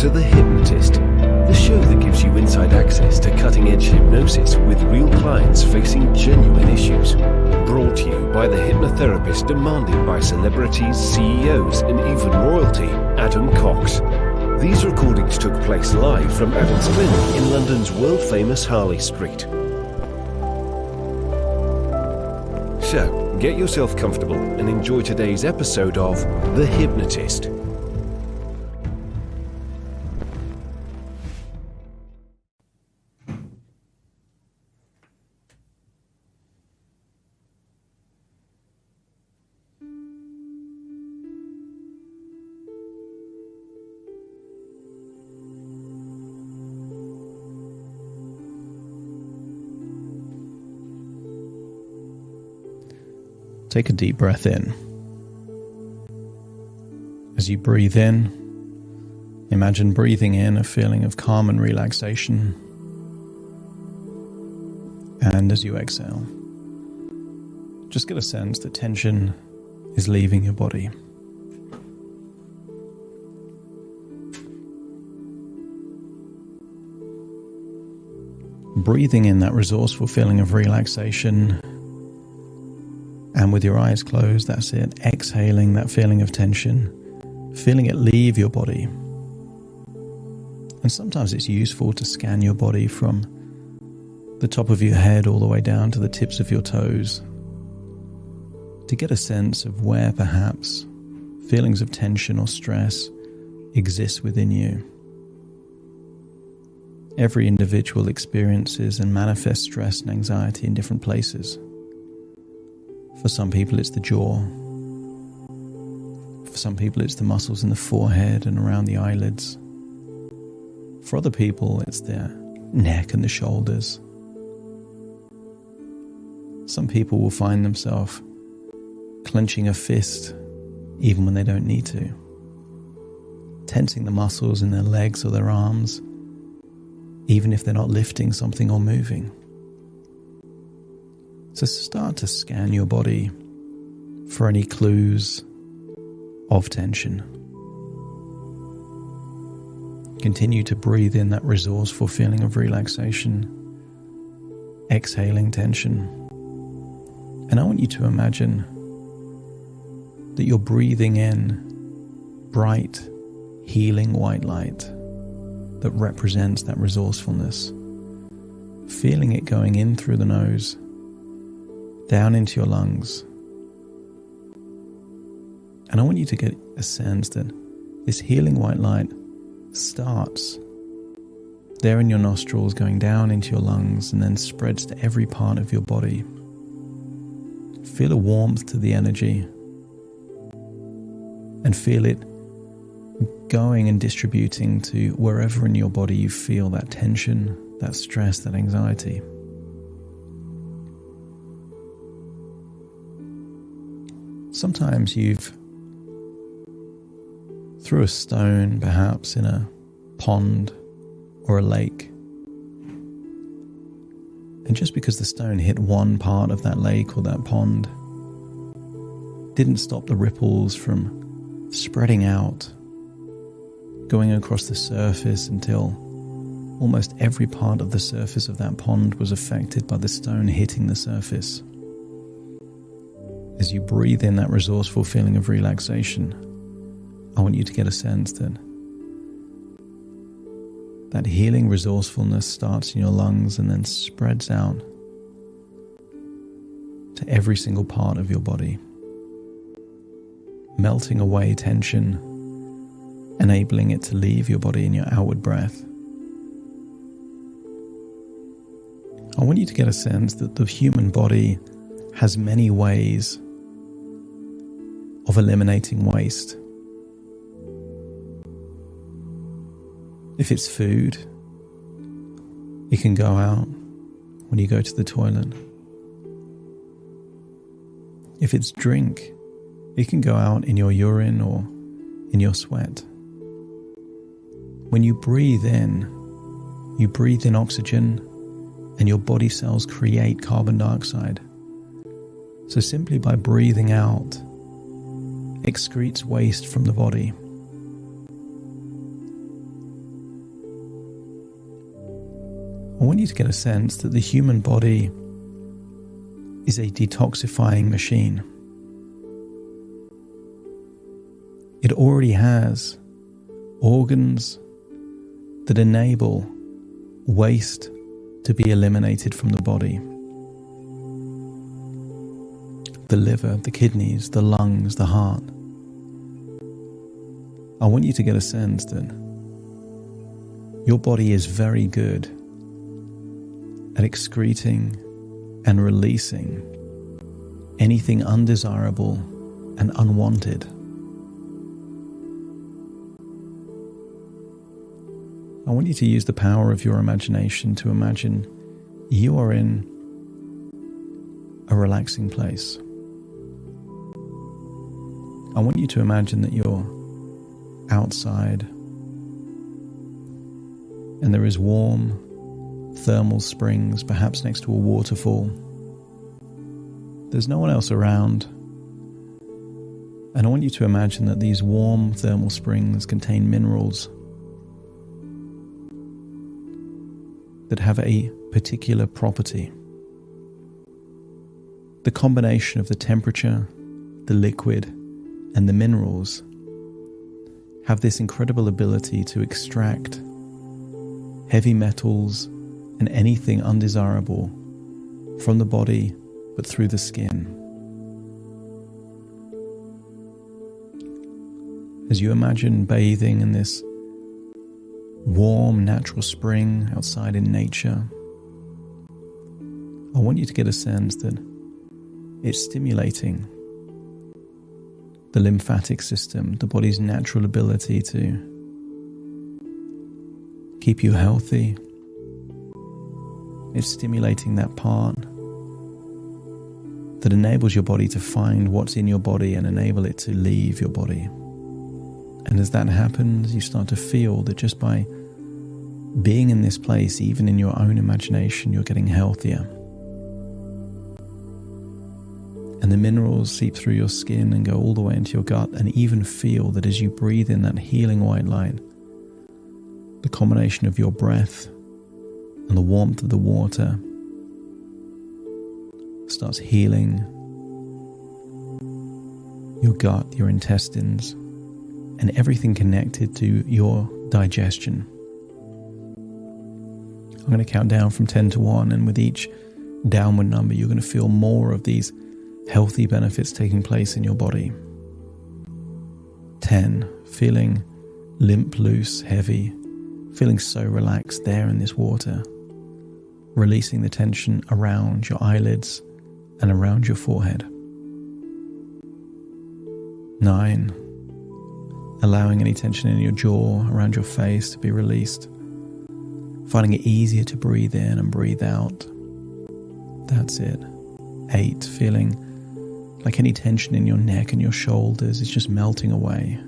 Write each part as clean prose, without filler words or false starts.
to The Hypnotist, the show that gives you inside access to cutting-edge hypnosis with real clients facing genuine issues. Brought to you by the hypnotherapist demanded by celebrities, CEOs, and even royalty, Adam Cox. These recordings took place live from Adam's clinic in London's world-famous Harley Street. So, get yourself comfortable and enjoy today's episode of The Hypnotist. Take a deep breath in. As you breathe in, imagine breathing in a feeling of calm and relaxation. And as you exhale, just get a sense that tension is leaving your body. Breathing in that resourceful feeling of relaxation. And with your eyes closed, that's it. Exhaling that feeling of tension, feeling it leave your body. And sometimes it's useful to scan your body from the top of your head all the way down to the tips of your toes to get a sense of where perhaps feelings of tension or stress exist within you. Every individual experiences and manifests stress and anxiety in different places. For some people it's the jaw. For some people it's the muscles in the forehead and around the eyelids. For other people it's their neck and the shoulders. Some people will find themselves clenching a fist even when they don't need to. Tensing the muscles in their legs or their arms even if they're not lifting something or moving. So start to scan your body for any clues of tension. Continue to breathe in that resourceful feeling of relaxation, exhaling tension. And I want you to imagine that you're breathing in bright, healing white light that represents that resourcefulness. Feeling it going in through the nose, down into your lungs. And I want you to get a sense that this healing white light starts there in your nostrils, going down into your lungs, and then spreads to every part of your body. Feel a warmth to the energy and feel it going and distributing to wherever in your body you feel that tension, that stress, that anxiety. Sometimes you've threw a stone perhaps in a pond or a lake, and just because the stone hit one part of that lake or that pond didn't stop the ripples from spreading out, going across the surface until almost every part of the surface of that pond was affected by the stone hitting the surface. As you breathe in that resourceful feeling of relaxation, I want you to get a sense that that healing resourcefulness starts in your lungs and then spreads out to every single part of your body, melting away tension, enabling it to leave your body in your outward breath. I want you to get a sense that the human body has many ways of eliminating waste. If it's food, it can go out when you go to the toilet. If it's drink, it can go out in your urine or in your sweat. When you breathe in oxygen and your body cells create carbon dioxide. So simply by breathing out, excretes waste from the body. want you to get a sense that the human body is a detoxifying machine. It already has organs that enable waste to be eliminated from the body. The liver, the kidneys, the lungs, the heart. I want you to get a sense that your body is very good at excreting and releasing anything undesirable and unwanted. I want you to use the power of your imagination to imagine you are in a relaxing place. I want you to imagine that you're outside and there is warm thermal springs, perhaps next to a waterfall. There's no one else around. And I want you to imagine that these warm thermal springs contain minerals that have a particular property. The combination of the temperature, the liquid, and the minerals have this incredible ability to extract heavy metals and anything undesirable from the body but through the skin. As you imagine bathing in this warm natural spring outside in nature, I want you to get a sense that it's stimulating the lymphatic system, the body's natural ability to keep you healthy. It's stimulating that part that enables your body to find what's in your body and enable it to leave your body. And as that happens, you start to feel that just by being in this place, even in your own imagination, you're getting healthier. And the minerals seep through your skin and go all the way into your gut, and even feel that as you breathe in that healing white light, the combination of your breath and the warmth of the water starts healing your gut, your intestines, and everything connected to your digestion. I'm going to count down from 10 to 1, and with each downward number, you're going to feel more of these healthy benefits taking place in your body. 10, feeling limp, loose, heavy, feeling so relaxed there in this water, releasing the tension around your eyelids and around your forehead. 9, allowing any tension in your jaw, around your face to be released, finding it easier to breathe in and breathe out. That's it. 8, feeling like any tension in your neck and your shoulders is just melting away.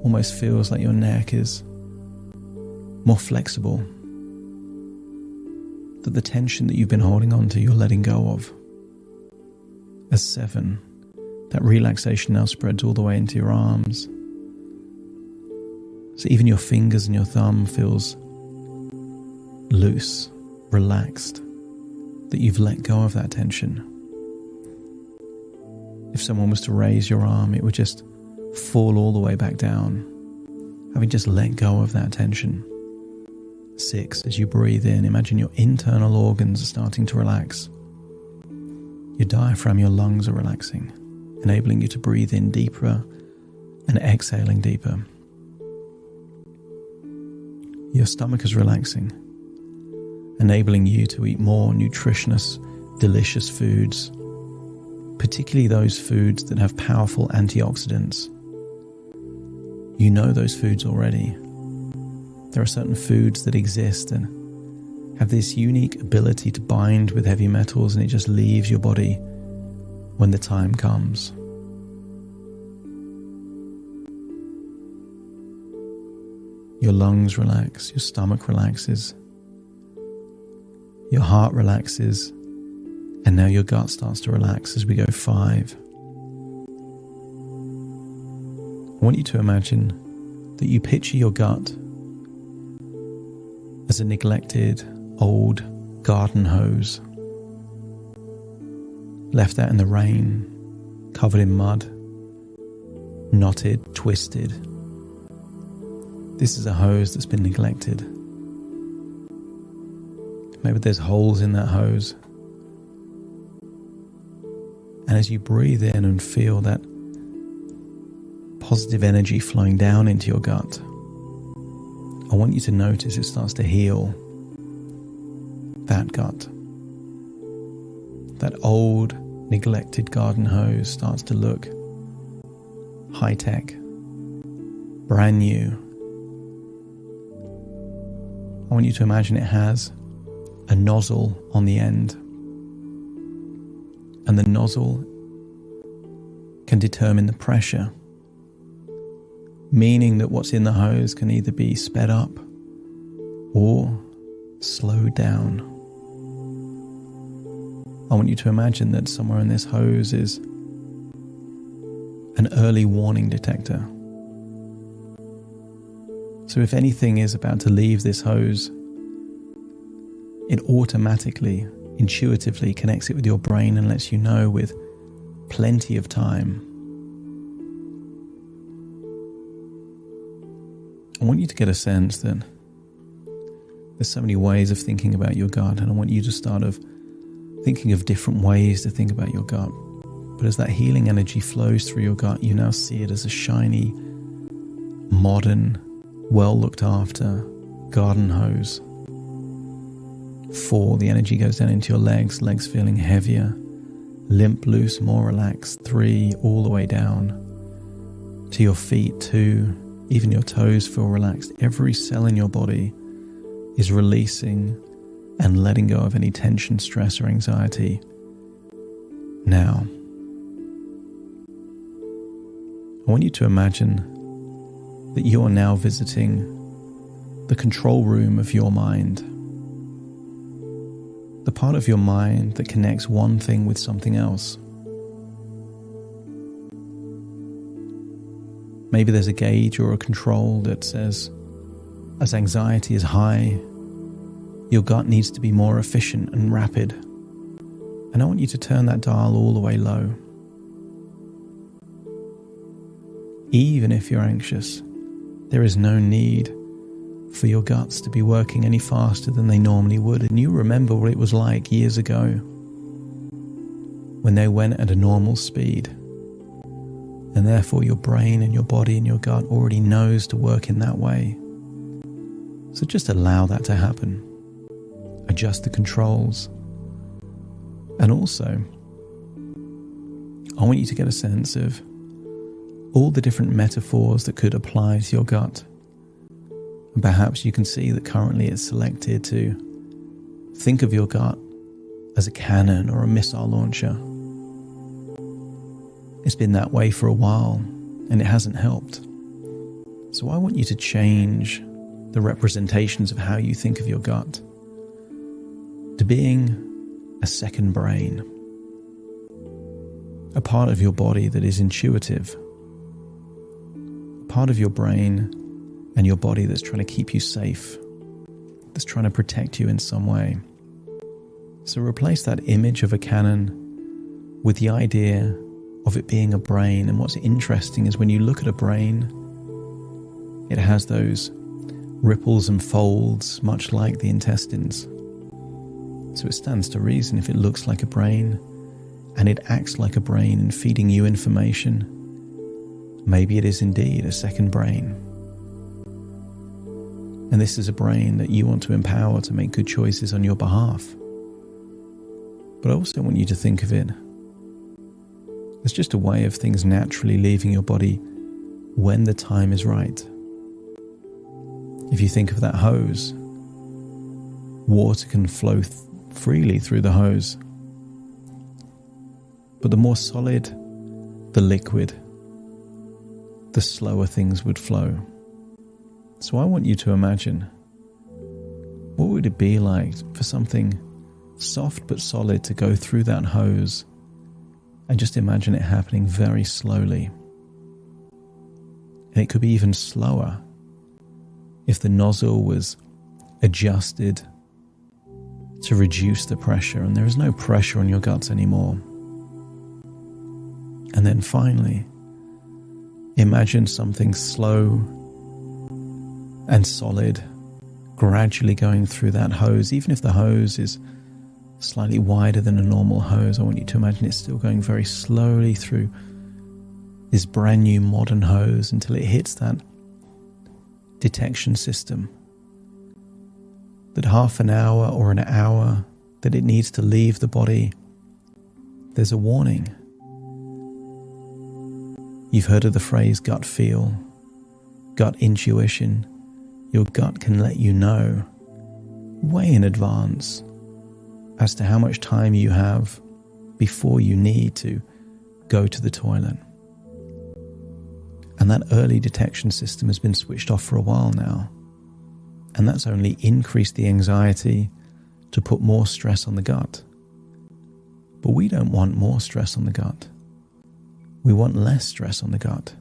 Almost feels like your neck is more flexible, that the tension that you've been holding on to, you're letting go of. A 7, that relaxation now spreads all the way into your arms. So even your fingers and your thumb feels loose, relaxed, that you've let go of that tension. If someone was to raise your arm, it would just fall all the way back down, having just let go of that tension. 6, as you breathe in, imagine your internal organs are starting to relax. Your diaphragm, your lungs are relaxing, enabling you to breathe in deeper and exhaling deeper. Your stomach is relaxing, enabling you to eat more nutritious, delicious foods, particularly those foods that have powerful antioxidants. You know those foods already. There are certain foods that exist and have this unique ability to bind with heavy metals, and it just leaves your body when the time comes. Your lungs relax, your stomach relaxes, your heart relaxes, and now your gut starts to relax as we go 5. I want you to imagine that you picture your gut as a neglected old garden hose, left out in the rain, covered in mud, knotted, twisted. This is a hose that's been neglected. Maybe there's holes in that hose. And as you breathe in and feel that positive energy flowing down into your gut, I want you to notice it starts to heal that gut. That old, neglected garden hose starts to look high-tech, brand new. I want you to imagine it has a nozzle on the end, and the nozzle can determine the pressure, meaning that what's in the hose can either be sped up or slowed down. I want you to imagine that somewhere in this hose is an early warning detector. So if anything is about to leave this hose, it automatically, intuitively connects it with your brain and lets you know with plenty of time. I want you to get a sense that there's so many ways of thinking about your gut, and I want you to start thinking of different ways to think about your gut. But as that healing energy flows through your gut, you now see it as a shiny, modern, well looked after garden hose. 4, the energy goes down into your legs feeling heavier, limp, loose, more relaxed. 3, all the way down to your feet. 2, even your toes feel relaxed. Every cell in your body is releasing and letting go of any tension, stress, or anxiety. Now, I want you to imagine that you are now visiting the control room of your mind. The part of your mind that connects one thing with something else. Maybe there's a gauge or a control that says, as anxiety is high, your gut needs to be more efficient and rapid. And I want you to turn that dial all the way low. Even if you're anxious, there is no need for your guts to be working any faster than they normally would. And you remember what it was like years ago when they went at a normal speed. And therefore your brain and your body and your gut already knows to work in that way. So just allow that to happen. Adjust the controls. And also, I want you to get a sense of all the different metaphors that could apply to your gut. And perhaps you can see that currently it's selected to think of your gut as a cannon or a missile launcher. It's been that way for a while and it hasn't helped. So I want you to change the representations of how you think of your gut to being a second brain, a part of your body that is intuitive, a part of your brain and your body that's trying to keep you safe, that's trying to protect you in some way. So replace that image of a cannon with the idea of it being a brain. And what's interesting is when you look at a brain, it has those ripples and folds, much like the intestines. So it stands to reason if it looks like a brain and it acts like a brain in feeding you information, maybe it is indeed a second brain. And this is a brain that you want to empower to make good choices on your behalf. But I also want you to think of it as just a way of things naturally leaving your body when the time is right. If you think of that hose, water can flow freely through the hose. But the more solid the liquid, the slower things would flow. So I want you to imagine, what would it be like for something soft but solid to go through that hose, and just imagine it happening very slowly. And it could be even slower if the nozzle was adjusted to reduce the pressure, and there is no pressure on your guts anymore. And then finally, imagine something slow and solid gradually going through that hose. Even if the hose is slightly wider than a normal hose, I want you to imagine it's still going very slowly through this brand new modern hose until it hits that detection system. That half an hour or an hour that it needs to leave the body, there's a warning. You've heard of the phrase gut feel, gut intuition. Your gut can let you know way in advance as to how much time you have before you need to go to the toilet. And that early detection system has been switched off for a while now. And that's only increased the anxiety to put more stress on the gut. But we don't want more stress on the gut. We want less stress on the gut.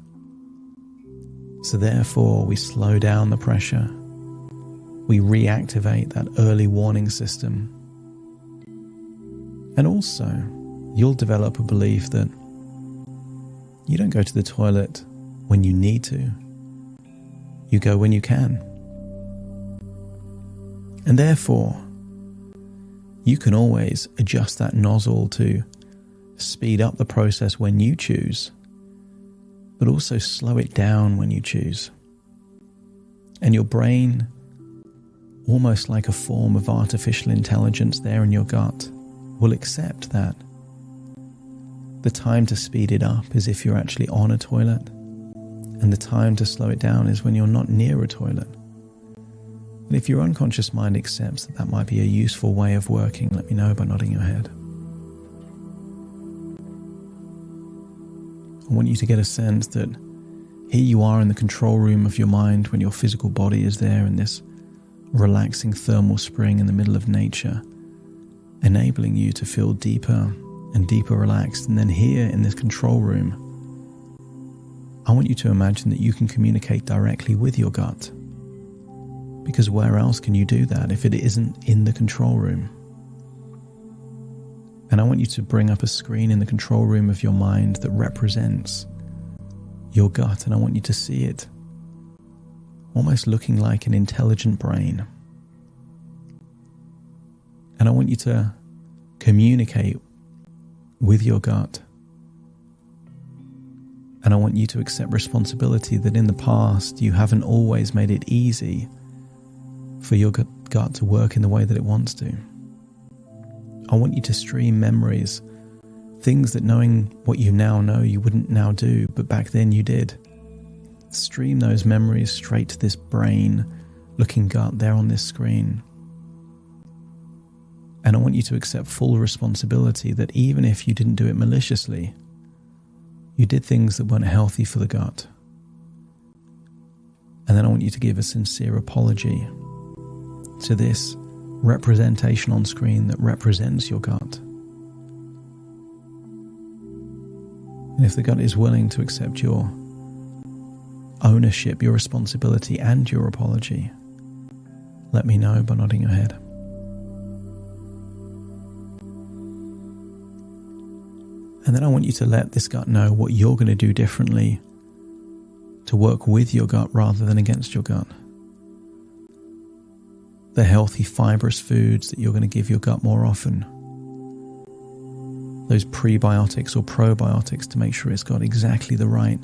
So therefore, we slow down the pressure. We reactivate that early warning system. And also, you'll develop a belief that you don't go to the toilet when you need to. You go when you can. And therefore, you can always adjust that nozzle to speed up the process when you choose, but also slow it down when you choose. And your brain, almost like a form of artificial intelligence there in your gut, will accept that the time to speed it up is if you're actually on a toilet, and the time to slow it down is when you're not near a toilet. And if your unconscious mind accepts that that might be a useful way of working, let me know by nodding your head. I want you to get a sense that here you are in the control room of your mind when your physical body is there in this relaxing thermal spring in the middle of nature, enabling you to feel deeper and deeper relaxed. And then here in this control room, I want you to imagine that you can communicate directly with your gut. Because where else can you do that if it isn't in the control room? And I want you to bring up a screen in the control room of your mind that represents your gut, and I want you to see it almost looking like an intelligent brain. And I want you to communicate with your gut. And I want you to accept responsibility that in the past you haven't always made it easy for your gut to work in the way that it wants to. I want you to stream memories, things that knowing what you now know you wouldn't now do, but back then you did. Stream those memories straight to this brain looking gut there on this screen. And I want you to accept full responsibility that even if you didn't do it maliciously, you did things that weren't healthy for the gut. And then I want you to give a sincere apology to this representation on screen that represents your gut. And if the gut is willing to accept your ownership, your responsibility, and your apology, let me know by nodding your head. And then I want you to let this gut know what you're going to do differently to work with your gut rather than against your gut. The healthy fibrous foods that you're going to give your gut more often. Those prebiotics or probiotics to make sure it's got exactly the right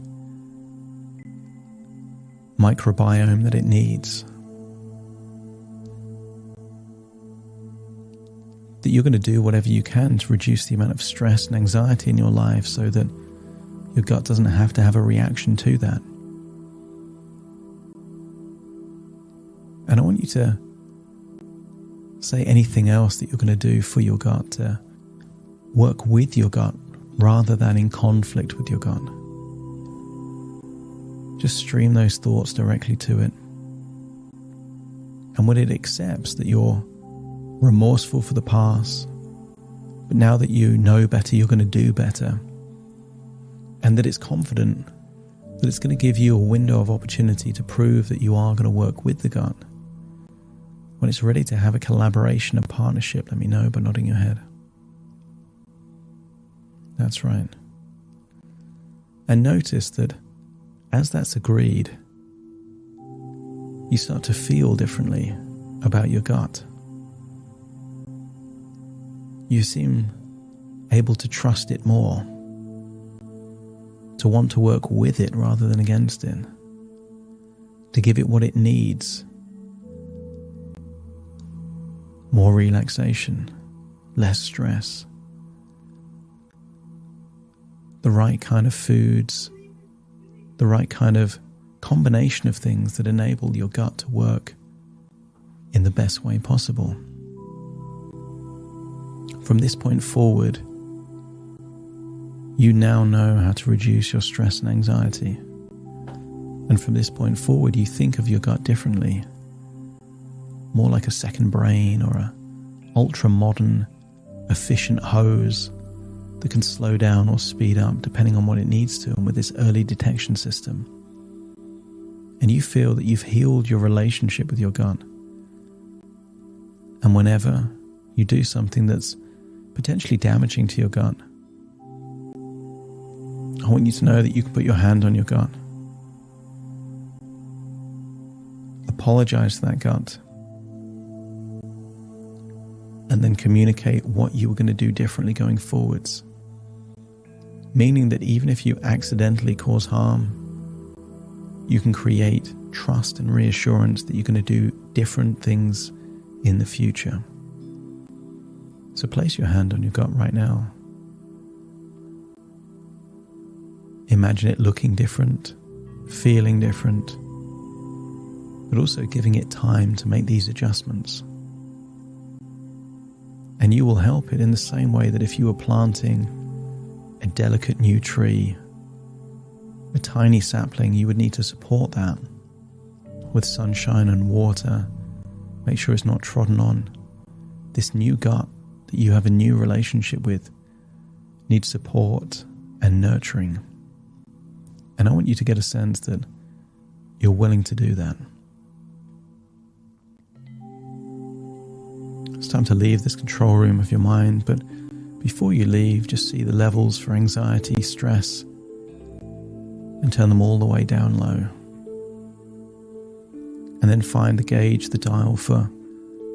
microbiome that it needs. That you're going to do whatever you can to reduce the amount of stress and anxiety in your life so that your gut doesn't have to have a reaction to that. And I want you to say anything else that you're going to do for your gut to work with your gut rather than in conflict with your gut. Just stream those thoughts directly to it. And when it accepts that you're remorseful for the past, but now that you know better, you're going to do better, and that it's confident that it's going to give you a window of opportunity to prove that you are going to work with the gut, When it's ready to have a collaboration, a partnership, let me know by nodding your head. That's right. And notice that as that's agreed, you start to feel differently about your gut. You seem able to trust it more, to want to work with it rather than against it, to give it what it needs. More relaxation, less stress, the right kind of foods, the right kind of combination of things that enable your gut to work in the best way possible. From this point forward, you now know how to reduce your stress and anxiety. And from this point forward, you think of your gut differently, more like a second brain or a ultra-modern, efficient hose that can slow down or speed up depending on what it needs to, and with this early detection system. And you feel that you've healed your relationship with your gut. And whenever you do something that's potentially damaging to your gut, I want you to know that you can put your hand on your gut. Apologize to that gut. And then communicate what you were going to do differently going forwards. Meaning that even if you accidentally cause harm, you can create trust and reassurance that you're going to do different things in the future. So place your hand on your gut right now. Imagine it looking different, feeling different, but also giving it time to make these adjustments. And you will help it in the same way that if you were planting a delicate new tree, a tiny sapling, you would need to support that with sunshine and water. Make sure it's not trodden on. This new gut that you have a new relationship with needs support and nurturing. And I want you to get a sense that you're willing to do that. It's time to leave this control room of your mind, but before you leave, just see the levels for anxiety, stress, and turn them all the way down low. And then find the gauge, the dial for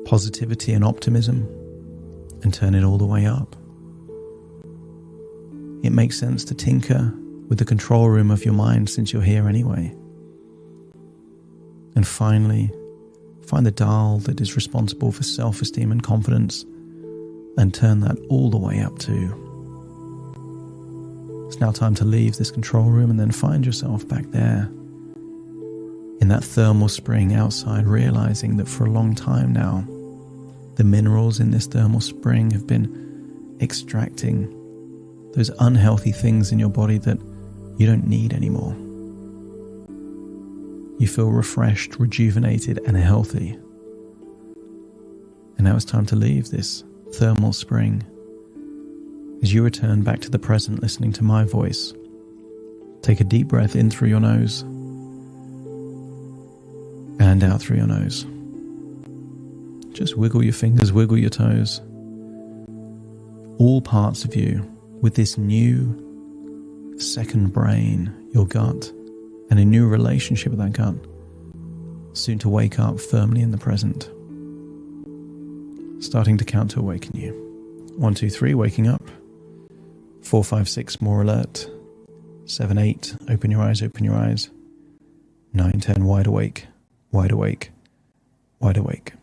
positivity and optimism, and turn it all the way up. It makes sense to tinker with the control room of your mind since you're here anyway. And finally, find the dial that is responsible for self-esteem and confidence and turn that all the way up too. It's now time to leave this control room and then find yourself back there in that thermal spring outside, realizing that for a long time now, the minerals in this thermal spring have been extracting those unhealthy things in your body that you don't need anymore. You feel refreshed, rejuvenated, and healthy. And now it's time to leave this thermal spring as you return back to the present, listening to my voice. Take a deep breath in through your nose and out through your nose. Just wiggle your fingers, wiggle your toes. All parts of you with this new second brain, your gut, and a new relationship with that gut, soon to wake up firmly in the present. Starting to count to awaken you. 1, 2, 3, waking up. 4, 5, 6, more alert. 7, 8, open your eyes, open your eyes. 9, 10, wide awake, wide awake, wide awake.